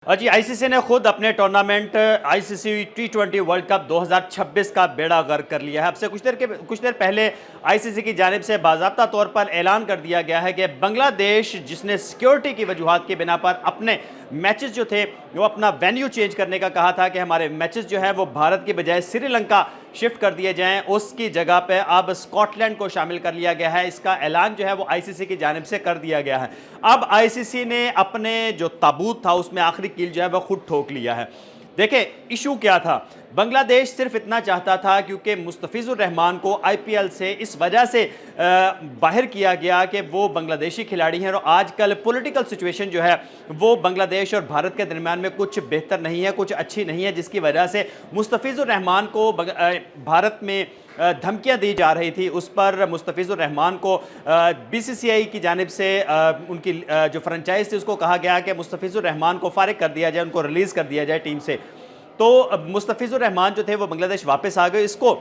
जी ICC ने खुद अपने टूर्नामेंट आईसीसी टी20 वर्ल्ड कप 2026 का बेड़ा गर्क कर लिया है। अब से कुछ देर पहले आईसीसी की जानिब से बाज़ाब्ता तौर पर ऐलान कर दिया गया है कि बांग्लादेश, जिसने सिक्योरिटी की वजूहात की बिना पर अपने मैचेस जो थे वो अपना वेन्यू चेंज करने का कहा था कि हमारे मैचेस जो है वो भारत की बजाय श्रीलंका शिफ्ट कर दिए जाएं, उसकी जगह पे अब स्कॉटलैंड को शामिल कर लिया गया है। इसका ऐलान जो है वो आईसीसी की जानिब से कर दिया गया है। अब आईसीसी ने अपने जो ताबूत था उसमें आखिरी कील जो है वो खुद ठोक लिया है। देखें, इशू क्या था। बांग्लादेश सिर्फ इतना चाहता था क्योंकि मुस्तफिजुर रहमान को आईपीएल से इस वजह से बाहर किया गया कि वो बांग्लादेशी खिलाड़ी हैं और आजकल पॉलिटिकल सिचुएशन जो है वो बांग्लादेश और भारत के दरमियान में कुछ बेहतर नहीं है, कुछ अच्छी नहीं है, जिसकी वजह से मुस्तफिजुर रहमान को भारत में धमकियां दी जा रही थी। उस पर मुस्तफिजुर रहमान को बीसीसीआई की जानिब से उनकी जो फ्रेंचाइज थी उसको कहा गया कि मुस्तफिजुर रहमान को फारिग कर दिया जाए, उनको रिलीज़ कर दिया जाए टीम से। तो मुस्तफिजुर रहमान जो थे वो बांग्लादेश वापस आ गए। इसको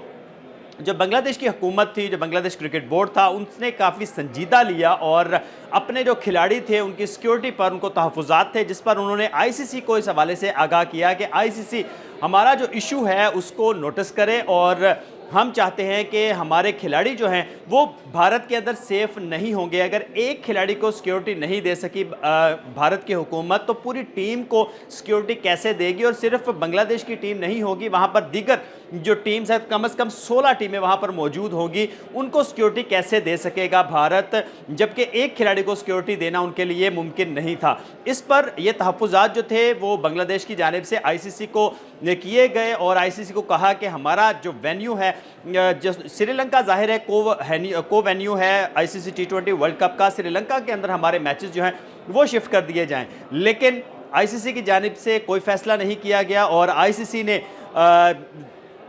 जो बांग्लादेश की हुकूमत थी, जो बांग्लादेश क्रिकेट बोर्ड था, उसने काफ़ी संजीदा लिया और अपने जो खिलाड़ी थे उनकी सिक्योरिटी पर उनको तहफ़्फ़ुज़ात थे, जिस पर उन्होंने आईसीसी को इस हवाले से आगाह किया कि आईसीसी हमारा जो इशू है उसको नोटिस करे और हम चाहते हैं कि हमारे खिलाड़ी जो हैं वो भारत के अंदर सेफ नहीं होंगे। अगर एक खिलाड़ी को सिक्योरिटी नहीं दे सकी भारत की हुकूमत, तो पूरी टीम को सिक्योरिटी कैसे देगी। और सिर्फ बांग्लादेश की टीम नहीं होगी, वहाँ पर दीगर जो टीम्स हैं, कम से कम 16 टीमें वहाँ पर मौजूद होंगी, उनको सिक्योरिटी कैसे दे सकेगा भारत, जबकि एक खिलाड़ी को सिक्योरिटी देना उनके लिए मुमकिन नहीं था। इस पर ये तहफ़्फ़ुज़ात जो थे वो बांग्लादेश की जानिब से आईसीसी को किए गए और आईसीसी को कहा कि हमारा जो वेन्यू है, जो श्रीलंका ज़ाहिर है को वेन्यू है आईसीसी टी20 वर्ल्ड कप का, श्रीलंका के अंदर हमारे मैचेस जो हैं वो शिफ्ट कर दिए जाएं। लेकिन आईसीसी की जानिब से कोई फैसला नहीं किया गया और आईसीसी ने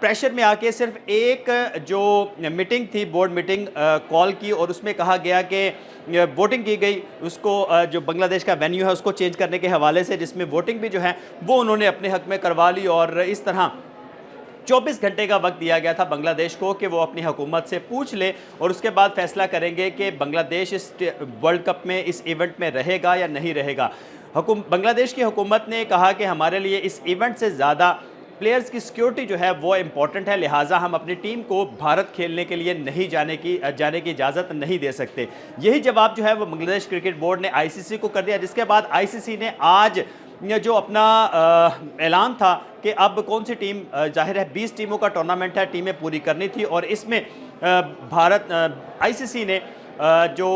प्रेशर में आके सिर्फ एक जो मीटिंग थी, बोर्ड मीटिंग कॉल की और उसमें कहा गया कि वोटिंग की गई उसको जो बांग्लादेश का वेन्यू है उसको चेंज करने के हवाले से, जिसमें वोटिंग भी जो है वो उन्होंने अपने हक में करवा ली और इस तरह 24 घंटे का वक्त दिया गया था बांग्लादेश को कि वो अपनी हुकूमत से पूछ ले और उसके बाद फैसला करेंगे कि बांग्लादेश इस वर्ल्ड कप में, इस इवेंट में रहेगा या नहीं रहेगा। बांग्लादेश की हुकूमत ने कहा कि हमारे लिए इस इवेंट से ज़्यादा प्लेयर्स की सिक्योरिटी जो है वो इम्पॉर्टेंट है, लिहाजा हम अपनी टीम को भारत खेलने के लिए नहीं जाने की इजाज़त नहीं दे सकते। यही जवाब जो है वो बांग्लादेश क्रिकेट बोर्ड ने आईसीसी को कर दिया, जिसके बाद आईसीसी ने आज जो अपना ऐलान था कि अब कौन सी टीम, जाहिर है 20 टीमों का टूर्नामेंट है, टीमें पूरी करनी थी और इसमें आईसीसी ने जो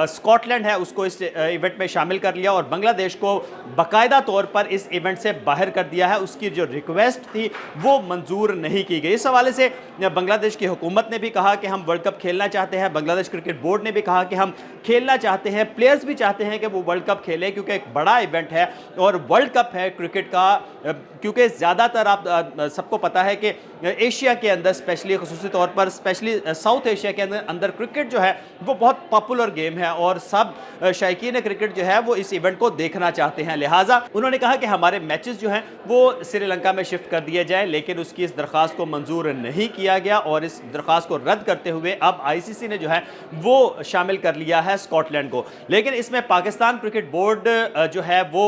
स्कॉटलैंड है उसको इस इवेंट में शामिल कर लिया और बांग्लादेश को बाकायदा तौर पर इस इवेंट से बाहर कर दिया है। उसकी जो रिक्वेस्ट थी वो मंजूर नहीं की गई। इस हवाले से बांग्लादेश की हुकूमत ने भी कहा कि हम वर्ल्ड कप खेलना चाहते हैं, बांग्लादेश क्रिकेट बोर्ड ने भी कहा कि हम खेलना चाहते हैं, प्लेयर्स भी चाहते हैं कि वो वर्ल्ड कप खेलें क्योंकि एक बड़ा इवेंट है और वर्ल्ड कप है क्रिकेट का। क्योंकि ज़्यादातर आप सबको पता है कि एशिया के अंदर स्पेशली, ख़ुसूसी तौर पर स्पेशली साउथ एशिया के अंदर क्रिकेट जो है वो बहुत पॉपुलर गेम है और सब शायकीन क्रिकेट जो है वो इस इवेंट को देखना चाहते हैं। लिहाजा उन्होंने कहा कि हमारे मैचेस जो हैं वो श्रीलंका में शिफ्ट कर दिए जाएं, लेकिन उसकी इस दरख्वास्त को मंजूर नहीं किया गया और इस दरख्वास्त को रद्द करते हुए अब आईसीसी ने जो है वो शामिल कर लिया है स्कॉटलैंड को। लेकिन इसमें पाकिस्तान क्रिकेट बोर्ड जो है वो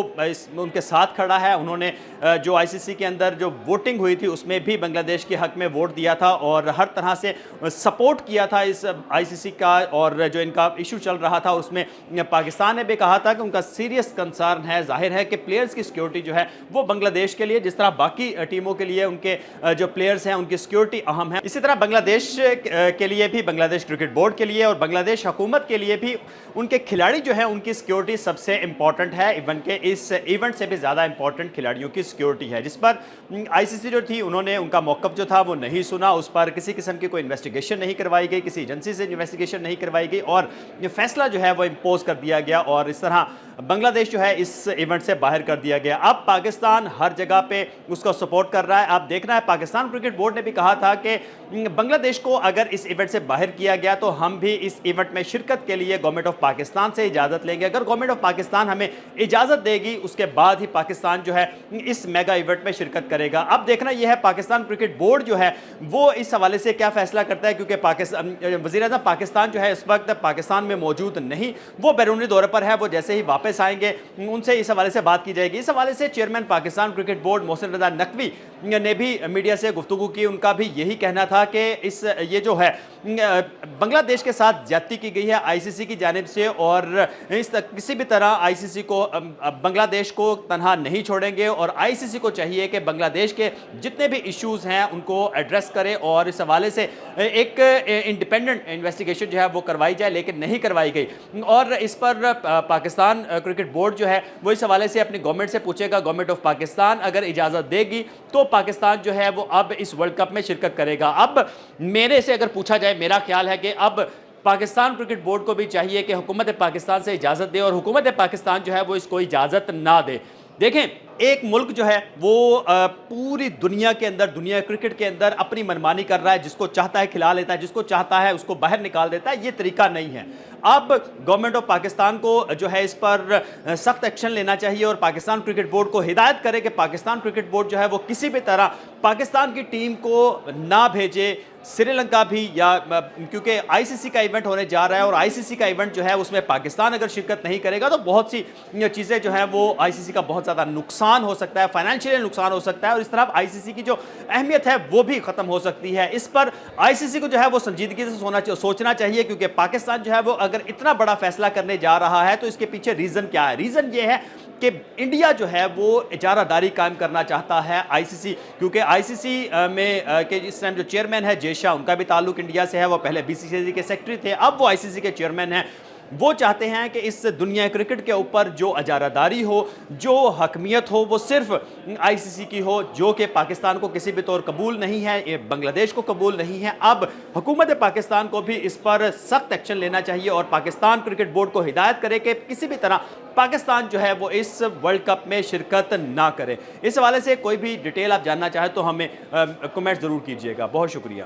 उनके साथ खड़ा है। उन्होंने जो आईसीसी के अंदर जो वोटिंग हुई थी उसमें भी बांग्लादेश के हक में वोट दिया था और हर तरह से सपोर्ट किया था इस आईसीसी का, और जो इनका इशू चल रहा था उसमें पाकिस्तान ने भी कहा था कि उनका सीरियस कंसर्न है, जाहिर है कि प्लेयर्स की सिक्योरिटी जो है वो बांग्लादेश के लिए जिस तरह बाकी टीमों के लिए उनके जो प्लेयर्स हैं उनकी सिक्योरिटी अहम है, इसी तरह बांग्लादेश के लिए भी, बांग्लादेश क्रिकेट बोर्ड के लिए और बांग्लादेश हुकूमत के लिए भी उनके खिलाड़ी जो है उनकी सिक्योरिटी सबसे इंपॉर्टेंट है। इस इवेंट से भी ज़्यादा इंपॉर्टेंट खिलाड़ियों की सिक्योरिटी है, जिस पर आईसीसी जो थी उन्होंने उनका मौक़िफ़ जो था वो नहीं सुना। उस पर किसी किस्म की कोई इन्वेस्टिगेशन नहीं करवाई गई, किसी एजेंसी से इन्वेस्टिगेशन नहीं करवाई गई और ये फैसला जो है वो इम्पोज कर दिया गया और इस तरह बांग्लादेश जो है इस इवेंट से बाहर कर दिया गया। अब पाकिस्तान हर जगह पे उसको सपोर्ट कर रहा है। आप देखना है, पाकिस्तान क्रिकेट बोर्ड ने भी कहा था कि बांग्लादेश को अगर इस इवेंट से बाहर किया गया तो हम भी इस इवेंट में शिरकत के लिए गवर्नमेंट ऑफ पाकिस्तान से इजाज़त लेंगे। अगर गवर्नमेंट ऑफ पाकिस्तान हमें इजाज़त देगी उसके बाद ही पाकिस्तान जो है इस मेगा इवेंट में शिरकत करेगा। अब देखना यह है पाकिस्तान क्रिकेट बोर्ड जो है वो इस हवाले से क्या फैसला करता है, क्योंकि वज़ीर-ए-आज़म पाकिस्तान जो है इस वक्त वक्त पाकिस्तान में मौजूद नहीं, वो बैरूनी दौरे पर है, वो जैसे ही वापस आएंगे उनसे इस हवाले से बात की जाएगी। इस हवाले से chairman Pakistan cricket board Mohsin Raza Naqvi ने भी मीडिया से गुफ्तगू की। उनका भी यही कहना था कि ये जो है बांग्लादेश के साथ ज्यादती की गई है आईसीसी की जानिब से, और किसी भी तरह आईसीसी को बांग्लादेश को तनहा नहीं छोड़ेंगे, और आईसीसी को चाहिए कि बांग्लादेश के जितने भी इश्यूज हैं उनको एड्रेस करे और इस हवाले से एक इंडिपेंडेंट इन्वेस्टिगेशन जो है वो करवाई जाए, लेकिन नहीं करवाई गई। और इस पर पाकिस्तान क्रिकेट बोर्ड जो है वो इस हवाले से अपनी गवर्नमेंट से पूछेगा। गवर्नमेंट ऑफ पाकिस्तान अगर इजाज़त देगी तो पाकिस्तान जो है वो अब इस वर्ल्ड कप में शिरकत करेगा। अब मेरे से अगर पूछा जाए, मेरा ख्याल है कि अब पाकिस्तान क्रिकेट बोर्ड को भी चाहिए कि हुकूमत पाकिस्तान से इजाज़त दे, और हुकूमत पाकिस्तान जो है वो इसको इजाज़त ना दे। देखें, एक मुल्क जो है वो पूरी दुनिया के अंदर, दुनिया क्रिकेट के अंदर अपनी मनमानी कर रहा है, जिसको चाहता है खिला लेता है, जिसको चाहता है उसको बाहर निकाल देता है। ये तरीका नहीं है। अब गवर्नमेंट ऑफ पाकिस्तान को जो है इस पर सख्त एक्शन लेना चाहिए और पाकिस्तान क्रिकेट बोर्ड को हिदायत करे कि पाकिस्तान क्रिकेट बोर्ड जो है वो किसी भी तरह पाकिस्तान की टीम को ना भेजे श्रीलंका भी, या क्योंकि आईसीसी का इवेंट होने जा रहा है और आईसीसी का इवेंट जो है उसमें पाकिस्तान अगर शिरकत नहीं करेगा तो बहुत सी चीज़ें जो हैं वो आईसीसी का बहुत ज़्यादा नुकसान हो सकता है, फाइनेंशियल नुकसान हो सकता है, और इस तरह आईसीसी की जो अहमियत है वो भी ख़त्म हो सकती है। इस पर आईसीसी को जो है वो संजीदगी से सोचना चाहिए, क्योंकि पाकिस्तान जो है वो अगर इतना बड़ा फैसला करने जा रहा है तो इसके पीछे रीज़न क्या है? रीज़न ये है कि इंडिया जो है वो इजारादारी कायम करना चाहता है आईसीसी, क्योंकि आईसीसी में के इस टाइम जो चेयरमैन है जय शाह, उनका भी ताल्लुक इंडिया से है। वो पहले बीसीसीआई के सेक्रेटरी थे, अब वो आईसीसी के चेयरमैन हैं। वो चाहते हैं कि इस दुनिया क्रिकेट के ऊपर जो इजारादारी हो, जो हकमियत हो, वो सिर्फ आईसीसी की हो, जो कि पाकिस्तान को किसी भी तौर कबूल नहीं है, ये बांग्लादेश को कबूल नहीं है। अब हुकूमत पाकिस्तान को भी इस पर सख्त एक्शन लेना चाहिए और पाकिस्तान क्रिकेट बोर्ड को हिदायत करे कि किसी भी तरह पाकिस्तान जो है वो इस वर्ल्ड कप में शिरकत ना करे। इस हवाले से कोई भी डिटेल आप जानना चाहें तो हमें कमेंट ज़रूर कीजिएगा। बहुत शुक्रिया।